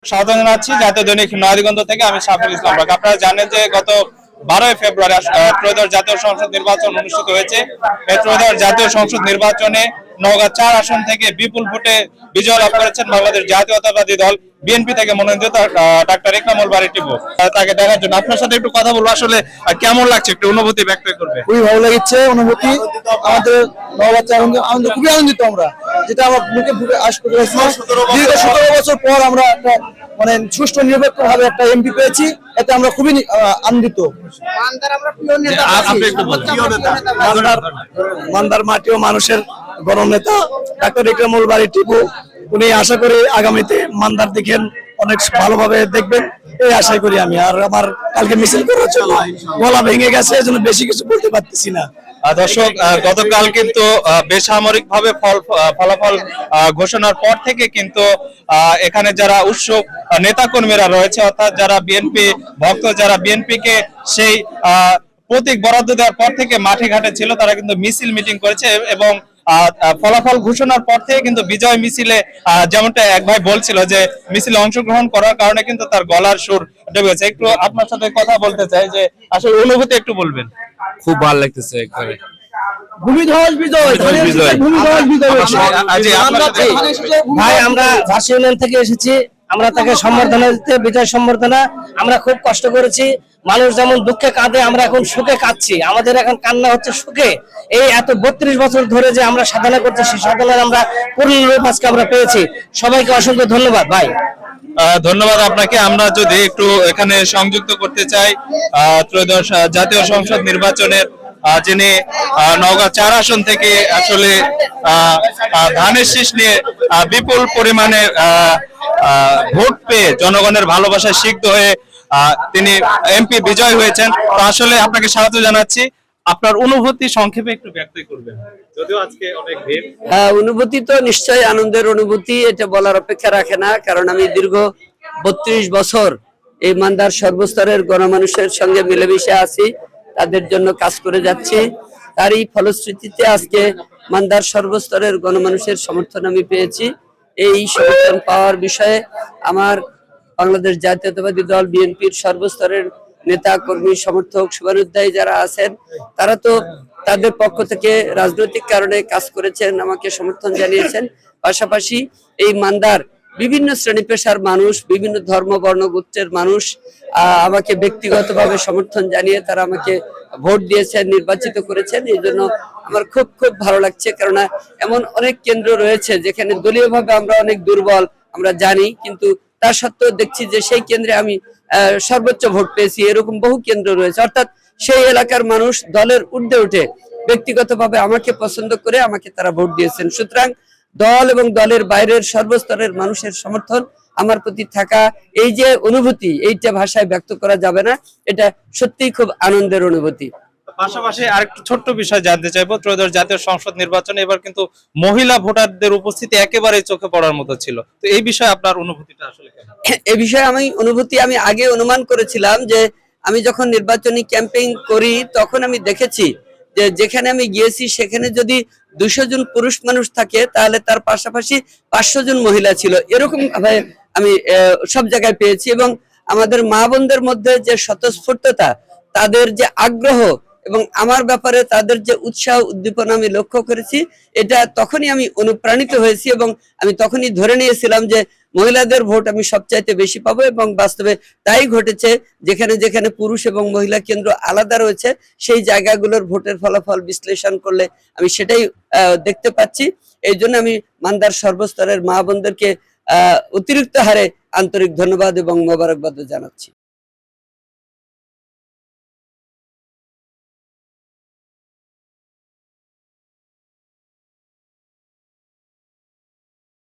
স্বাগত জানাচ্ছি জাতীয় দৈনিক নয়াদিগন্ত থেকে। আমি সাফির ইসলাম। আপনারা জানেন যে গত 12 ফেব্রুয়ারি ত্রয়োদশ জাতীয় সংসদ নির্বাচন অনুষ্ঠিত হয়েছে। এই ত্রয়োদশ জাতীয় সংসদ নির্বাচনে নওগাঁ 4 আসন থেকে বিপুল ভোটে বিজয় লাভ করেছেন বাংলাদেশ জাতীয়তাবাদী দল বিএনপি থেকে মনোনীত ডাক্তার ইকরামুল বারী টিপু। তাকে দেখার জন্য আপনার সাথে একটু কথা বলবো। আসলে কেমন লাগছে, একটু অনুভূতি ব্যক্ত করবে? খুবই ভালো লাগছে অনুভূতি। আমাদের আনন্দ, খুবই আনন্দিত আমরা, যেটা আমার মুখে ফুটে আশ করে দীর্ঘ 17 বছর পর আমরা একটা মানে সুষ্ঠু নিরপেক্ষ ভাবে একটা এমপি পেয়েছি। এতে আমরা খুবই আনন্দিত। মান্দার মাটি ও মানুষের গণনেতা ডাক্তার ইকরামুল বারী টিপু, উনি আশা করি আগামীতে মান্দার দিকেন অনেক ভালোভাবে দেখবেন এই আশাই করি আমি। আর আমার কালকে মিছিল করার জন্য গলা ভেঙে গেছে, এজন্য বেশি কিছু বলতে পারতেছি না। দর্শক, গতকাল কিন্তু বেসামরিক ভাবে ফলাফল ঘোষণার পর থেকে কিন্তু এখানে যারা উৎসুক নেতাকর্মীরা রয়েছে, অর্থাৎ যারা বিএনপি ভক্ত, যারা বিএনপি কে সেই প্রতীক বরাদ্দ দেওয়ার পর থেকে মাঠে ঘাটে ছিল, তারা কিন্তু মিছিল মিটিং করেছে এবং ফলাফল ঘোষণার পর থেকে কিন্তু বিজয় মিছিলে যেমনটা এক ভাই বলছিল যে মিছিলে অংশগ্রহণ করার কারণে কিন্তু তার গলার সুর ডেবে গেছে। একটু আপনার সাথে কথা বলতে চাই যে আসলে অনুভূতি একটু বলবেন। খুব ভালো লাগতেছে একবারে। ভাই, আমরা ঝাঁসি ইউনিয়ন থেকে এসেছি, আমরা তাকে সম্বর্ধনা দিতে, বিজয় সম্বর্ধনা। আমরা খুব কষ্ট করেছি, মানুষ যেমন দুঃখে কাঁদে, আমরা এখন সুখে কাঁদছি। আমাদের এখন কান্না হচ্ছে সুখে। এই এত 32 বছর ধরে যে আমরা সাধনা করছি, সেই সাধনার আমরা পূর্ণরূপ আজকে আমরা পেয়েছি। সবাইকে অসংখ্য ধন্যবাদ ভাই। ধন্যবাদ আপনাকে। আমরা যদি একটু এখানে সংযুক্ত করতে চাই ত্রয়োদশ জাতীয় সংসদ নির্বাচনের যিনি নওগাঁ 4 আসন থেকে আসলে ধানের শীষ নিয়ে বিপুল পরিমাণে ভোট পেয়ে জনগণের ভালোবাসায় সিক্ত হয়ে তিনি এমপি বিজয় হয়েছেন। তো আসলে আপনাকে স্বাগত জানাচ্ছি। আপনার অনুভূতি সংক্ষেপে একটু ব্যক্ত করবেন, যদিও আজকে অনেক ভিড়। অনুভূতি তো নিশ্চয়ই আনন্দের অনুভূতি, এটা বলার অপেক্ষা রাখে না। কারণ আমি দীর্ঘ 32 বছর এই মান্দার সর্বস্তরের গণমানুষের সঙ্গে মিলেমিশে আছি, তাদের জন্য কাজ করে যাচ্ছি। তারই ফলশ্রুতিতে আজকে মান্দার সর্বস্তরের গণমানুষের সমর্থন আমি পেয়েছি। এই সমর্থন পাওয়ার বিষয়ে আমার বাংলাদেশ জাতীয়তাবাদী দল বিএনপির সর্বস্তরের নেতা কর্মী সমর্থক শুভানুধ্যায়ী যারা আছেন, তারা তো তাদের পক্ষ থেকে রাজনৈতিক কারণে কাজ করেছেন, আমাকে সমর্থন জানিয়েছেন। পাশাপাশি এই মান্দার বিভিন্ন শ্রেণী পেশার মানুষ, বিভিন্ন ধর্ম বর্ণ গোত্রের মানুষ আমাকে ব্যক্তিগতভাবে সমর্থন জানিয়ে তারা আমাকে ভোট দিয়েছেন, নির্বাচিত করেছেন। এই জন্য আমার খুব খুব ভালো লাগছে। কেননা এমন অনেক কেন্দ্র রয়েছে যেখানে দলীয়ভাবে আমরা অনেক দুর্বল, আমরা জানি, কিন্তু তা সত্ত্বেও দেখছি যে সেই কেন্দ্রে আমি সর্বোচ্চ ভোট পেয়েছি। এরকম বহু কেন্দ্র রয়েছে, অর্থাৎ সেই এলাকার মানুষ দলের ঊর্ধ্বে উঠে ব্যক্তিগতভাবে আমাকে পছন্দ করে আমাকে তারা ভোট দিয়েছেন। সুতরাং দল এবং দলের বাইরের সর্বস্তরের মানুষের সমর্থন আমার প্রতি থাকা, এই যে অনুভূতি, এইটা ভাষায় ব্যক্ত করা যাবে না। এটা সত্যিই খুব আনন্দের অনুভূতি। পাশাপাশি আরেকটু ছোট্ট বিষয় জানতে চাইবো, ত্রয়োদশ জাতীয় সংসদ নির্বাচনে এবার কিন্তু মহিলা ভোটারদের উপস্থিতি একেবারেই চোখে পড়ার মতো ছিল। তো এই বিষয়ে আপনার অনুভূতিটা আসলে কেমন? এই বিষয়ে আমি আগে অনুমান করেছিলাম যে আমি যখন নির্বাচনী ক্যাম্পেইন করি তখন আমি দেখেছি যে যেখানে আমি গিয়েছি সেখানে যদি 200 জন পুরুষ মানুষ থাকে তাহলে তার পাশাপাশি 500 জন মহিলা ছিল। এরকম ভাবে আমি সব জায়গায় পেয়েছি। এবং আমাদের মা বোনদের মধ্যে যে স্বতঃস্ফূর্ততা, তাদের যে আগ্রহ এবং আমার ব্যাপারে তাদের যে উৎসাহ উদ্দীপনা আমি লক্ষ্য করেছি, এটা তখনই আমি অনুপ্রাণিত হয়েছি এবং আমি তখনই ধরে নিয়েছিলাম যে মহিলাদের ভোট আমি সবচাইতে বেশি পাবো। এবং বাস্তবে তাই ঘটেছে। যেখানে যেখানে পুরুষ এবং মহিলা কেন্দ্র আলাদা রয়েছে সেই জায়গাগুলোর ভোটের ফলাফল বিশ্লেষণ করলে আমি সেটাই দেখতে পাচ্ছি। এই জন্য আমি মান্দার সর্বস্তরের মা বোনদেরকে অতিরিক্ত হারে আন্তরিক ধন্যবাদ এবং মোবারকবাদ জানাচ্ছি।